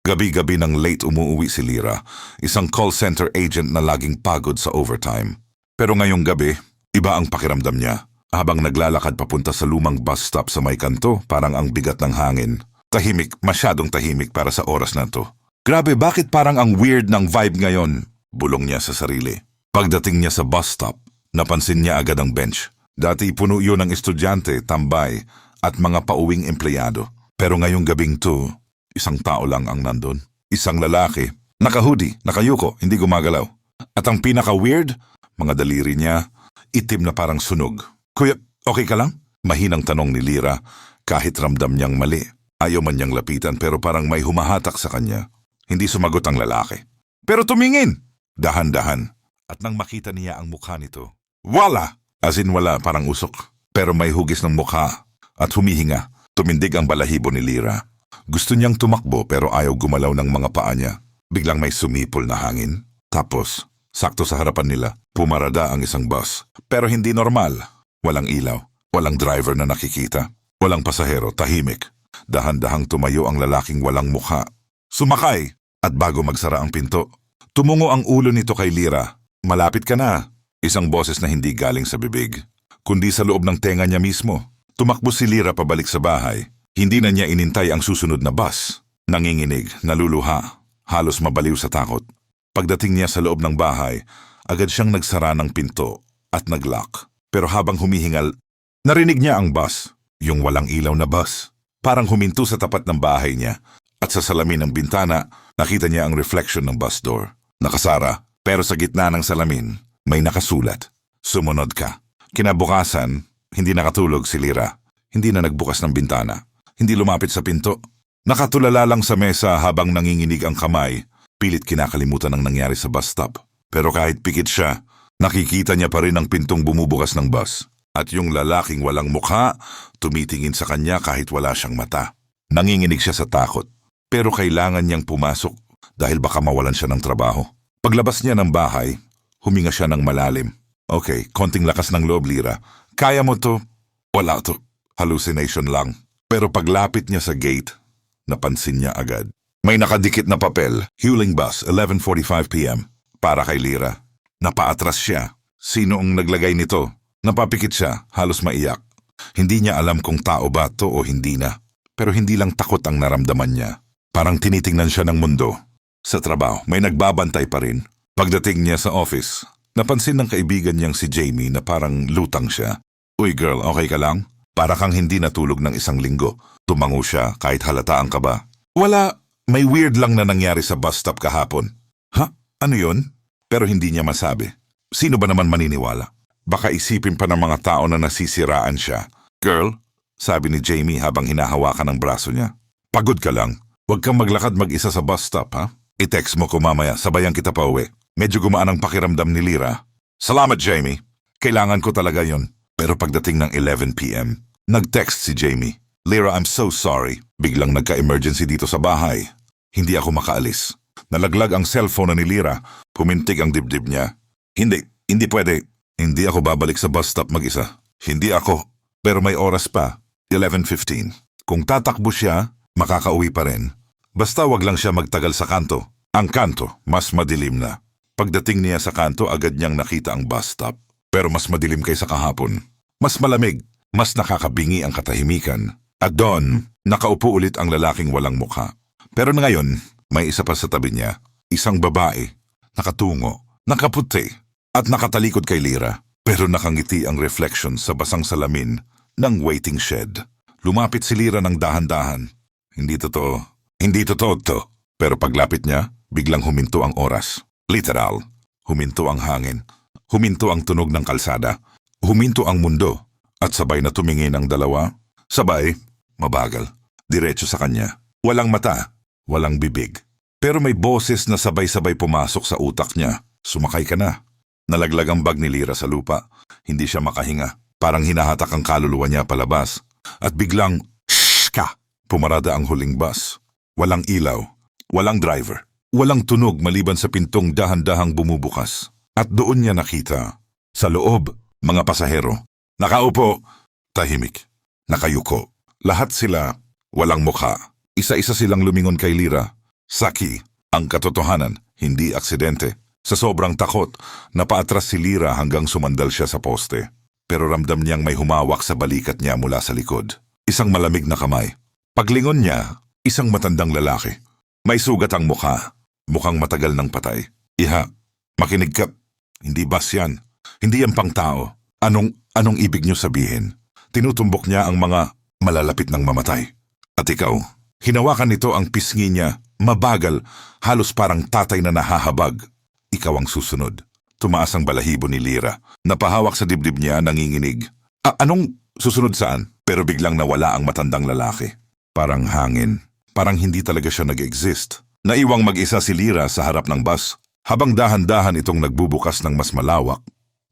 Gabi-gabi nang late umuuwi si Lira, isang call center agent na laging pagod sa overtime. Pero ngayong gabi, iba ang pakiramdam niya. Habang naglalakad papunta sa lumang bus stop sa may kanto, parang ang bigat ng hangin. Tahimik, masyadong tahimik para sa oras na to. Grabe, bakit parang ang weird ng vibe ngayon? Bulong niya sa sarili. Pagdating niya sa bus stop, napansin niya agad ang bench. Dati puno yun ng estudyante, tambay, at mga pauwing empleyado. Pero ngayong gabing to, isang tao lang ang nandun. Isang lalaki, naka-hoodie, nakayuko, hindi gumagalaw. At ang pinaka-weird, mga daliri niya, itim na parang sunog. Kuya, okay ka lang? Mahinang tanong ni Lira, kahit ramdam niyang mali. Ayaw man niyang lapitan pero parang may humahatak sa kanya. Hindi sumagot ang lalaki. Pero tumingin! Dahan-dahan. At nang makita niya ang mukha nito, wala! As in wala, parang usok. Pero may hugis ng mukha. At humihinga, tumindig ang balahibo ni Lira. Gusto niyang tumakbo pero ayaw gumalaw ng mga paa niya. Biglang may sumipol na hangin. Tapos, sakto sa harapan nila, pumarada ang isang bus. Pero hindi normal. Walang ilaw, walang driver na nakikita. Walang pasahero, tahimik. Dahan-dahang tumayo ang lalaking walang mukha. Sumakay! At bago magsara ang pinto, tumungo ang ulo nito kay Lira. Malapit ka na. Isang boses na hindi galing sa bibig, kundi sa loob ng tenga niya mismo. Tumakbo si Lira pabalik sa bahay. Hindi na niya inintay ang susunod na bus. Nanginginig, naluluha, halos mabaliw sa takot. Pagdating niya sa loob ng bahay, agad siyang nagsara ng pinto at naglock. Pero habang humihingal, narinig niya ang bus, yung walang ilaw na bus. Parang huminto sa tapat ng bahay niya at sa salamin ng bintana, nakita niya ang reflection ng bus door. Nakasara, pero sa gitna ng salamin, may nakasulat. Sumunod ka. Kinabukasan, hindi nakatulog si Lira. Hindi na nagbukas ng bintana. Hindi lumapit sa pinto. Nakatulala lang sa mesa habang nanginginig ang kamay. Pilit kinakalimutan ang nangyari sa bus stop. Pero kahit pikit siya, nakikita niya pa rin ang pintong bumubukas ng bus. At yung lalaking walang mukha, tumitingin sa kanya kahit wala siyang mata. Nanginginig siya sa takot. Pero kailangan niyang pumasok dahil baka mawalan siya ng trabaho. Paglabas niya ng bahay, huminga siya ng malalim. Okay, konting lakas ng loob, Lira. Kaya mo to? Wala to. Hallucination lang. Pero paglapit niya sa gate, napansin niya agad. May nakadikit na papel, Huling Bus, 11:45 p.m. Para kay Lira. Napaatras siya. Sino ang naglagay nito? Napapikit siya, halos maiyak. Hindi niya alam kung tao ba to o hindi na. Pero hindi lang takot ang naramdaman niya. Parang tinitingnan siya ng mundo. Sa trabaho, may nagbabantay pa rin. Pagdating niya sa office, napansin ng kaibigan niyang si Jamie na parang lutang siya. Uy girl, okay ka lang? Para kang hindi natulog ng isang linggo. Tumango siya kahit halata ang kaba. Wala, may weird lang na nangyari sa bus stop kahapon. Ha? Ano yun? Pero hindi niya masabi. Sino ba naman maniniwala? Baka isipin pa ng mga tao na nasisiraan siya. Girl, sabi ni Jamie habang hinahawakan ang braso niya. Pagod ka lang. Huwag kang maglakad mag-isa sa bus stop, ha? I-text mo ko mamaya, sabayan kita pa uwi. Medyo gumaan ang pakiramdam ni Lira. Salamat, Jamie. Kailangan ko talaga yon. Pero pagdating ng 11 p.m., nag-text si Jamie. Lira, I'm so sorry. Biglang nagka-emergency dito sa bahay. Hindi ako makaalis. Nalaglag ang cellphone na ni Lira. Pumintig ang dibdib niya. Hindi pwede. Hindi ako babalik sa bus stop mag-isa. Hindi ako. Pero may oras pa. 11:15. Kung tatakbo siya, makakauwi pa rin. Basta wag lang siya magtagal sa kanto. Ang kanto, mas madilim na. Pagdating niya sa kanto, agad niyang nakita ang bus stop. Pero mas madilim kaysa kahapon. Mas malamig, mas nakakabingi ang katahimikan. At doon, nakaupo ulit ang lalaking walang mukha. Pero ngayon, may isa pa sa tabi niya. Isang babae, nakatungo, nakaputi, at nakatalikod kay Lira. Pero nakangiti ang reflection sa basang salamin ng waiting shed. Lumapit si Lira ng dahan-dahan. Hindi totoo to. Pero paglapit niya, biglang huminto ang oras. Literal, huminto ang hangin. Huminto ang tunog ng kalsada. Huminto ang mundo. At sabay na tumingin ang dalawa. Sabay, mabagal. Diretso sa kanya. Walang mata, walang bibig. Pero may boses na sabay-sabay pumasok sa utak niya. Sumakay ka na. Nalaglag ang bag ni Lira sa lupa. Hindi siya makahinga. Parang hinahatak ang kaluluwa niya palabas. At biglang, shhh ka! Pumarada ang huling bus. Walang ilaw, walang driver, walang tunog maliban sa pintong dahan-dahang bumubukas. At doon niya nakita, sa loob, mga pasahero. Nakaupo, tahimik, nakayuko. Lahat sila, walang mukha. Isa-isa silang lumingon kay Lira. Saki, ang katotohanan, hindi aksidente. Sa sobrang takot, napaatras si Lira hanggang sumandal siya sa poste. Pero ramdam niyang may humawak sa balikat niya mula sa likod. Isang malamig na kamay. Paglingon niya, isang matandang lalaki. May sugat ang mukha. Mukhang matagal ng patay. Iha, makinig ka. Hindi bas yan. Hindi yan pang tao. Anong ibig niyo sabihin? Tinutumbok niya ang mga malalapit ng mamatay. At ikaw, hinawakan nito ang pisngi niya, mabagal, halos parang tatay na nahahabag. Ikaw ang susunod. Tumaas ang balahibo ni Lira. Napahawak sa dibdib niya, nanginginig. Anong susunod saan? Pero biglang nawala ang matandang lalaki. Parang hangin. Parang hindi talaga siya nag-exist. Naiwang mag-isa si Lira sa harap ng bus. Habang dahan-dahan itong nagbubukas ng mas malawak,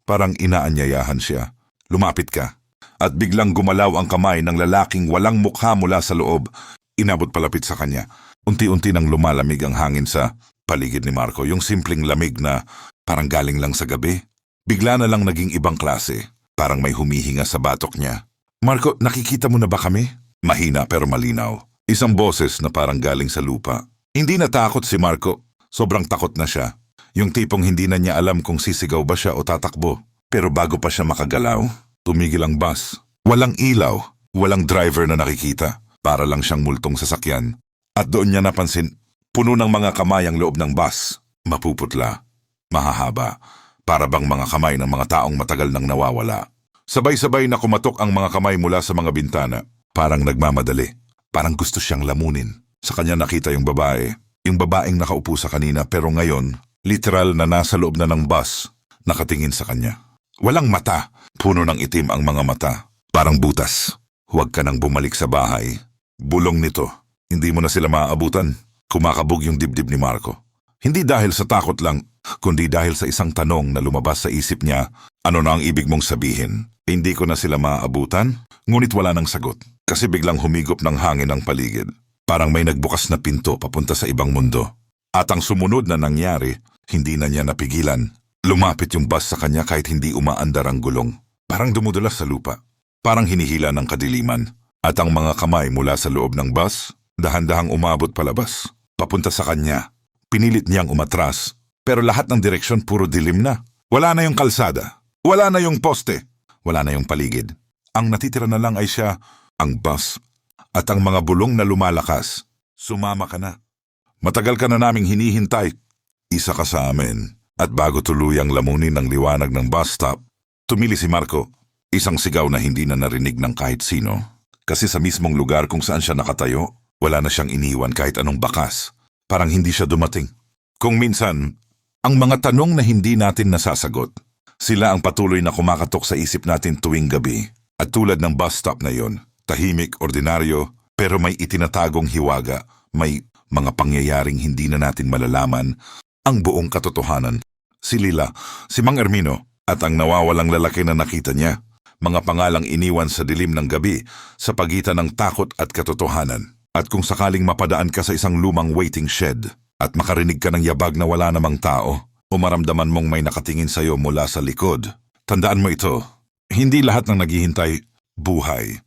parang inaanyayahan siya. Lumapit ka. At biglang gumalaw ang kamay ng lalaking walang mukha mula sa loob. Inabot palapit sa kanya. Unti-unti nang lumalamig ang hangin sa paligid ni Marco. Yung simpleng lamig na parang galing lang sa gabi. Bigla na lang naging ibang klase. Parang may humihinga sa batok niya. Marco, nakikita mo na ba kami? Mahina pero malinaw. Isang boses na parang galing sa lupa. Hindi natakot si Marco. Sobrang takot na siya. Yung tipong hindi na niya alam kung sisigaw ba siya o tatakbo. Pero bago pa siya makagalaw, tumigil ang bus. Walang ilaw, walang driver na nakikita. Para lang siyang multong sasakyan. At doon niya napansin, puno ng mga kamay ang loob ng bus. Mapuputla, mahahaba. Para bang mga kamay ng mga taong matagal nang nawawala. Sabay-sabay na kumatok ang mga kamay mula sa mga bintana. Parang nagmamadali. Parang gusto siyang lamunin. Sa kanya nakita yung babae. Yung babaeng nakaupo sa kanina pero ngayon, literal na nasa loob na ng bus, nakatingin sa kanya. Walang mata. Puno ng itim ang mga mata. Parang butas. Huwag ka nang bumalik sa bahay. Bulong nito. Hindi mo na sila maaabutan. Kumakabog yung dibdib ni Marco. Hindi dahil sa takot lang, kundi dahil sa isang tanong na lumabas sa isip niya, ano na ang ibig mong sabihin? Hindi ko na sila maaabutan? Ngunit wala nang sagot. Kasi biglang humigop ng hangin ang paligid. Parang may nagbukas na pinto papunta sa ibang mundo. At ang sumunod na nangyari, hindi na niya napigilan. Lumapit yung bus sa kanya kahit hindi umaandar ang gulong. Parang dumudulas sa lupa. Parang hinihila ng kadiliman. At ang mga kamay mula sa loob ng bus, dahan-dahang umabot palabas. Papunta sa kanya. Pinilit niyang umatras. Pero lahat ng direksyon puro dilim na. Wala na yung kalsada. Wala na yung poste. Wala na yung paligid. Ang natitira na lang ay siya, ang bus. At ang mga bulong na lumalakas. Sumama ka na. Matagal ka na naming hinihintay. Isa ka sa amin. At bago tuluyang lamunin ang liwanag ng bus stop, tumili si Marco. Isang sigaw na hindi na narinig ng kahit sino. Kasi sa mismong lugar kung saan siya nakatayo, wala na siyang iniwan kahit anong bakas. Parang hindi siya dumating. Kung minsan, ang mga tanong na hindi natin nasasagot, sila ang patuloy na kumakatok sa isip natin tuwing gabi. At tulad ng bus stop na yon, tahimik, ordinaryo, pero may itinatagong hiwaga, may mga pangyayaring hindi na natin malalaman ang buong katotohanan. Si Lila, si Mang Ermino, at ang nawawalang lalaki na nakita niya, mga pangalang iniwan sa dilim ng gabi sa pagitan ng takot at katotohanan. At kung sakaling mapadaan ka sa isang lumang waiting shed at makarinig ka ng yabag na wala namang tao, o maramdaman mong may nakatingin sa'yo mula sa likod, tandaan mo ito, hindi lahat ng naghihintay buhay.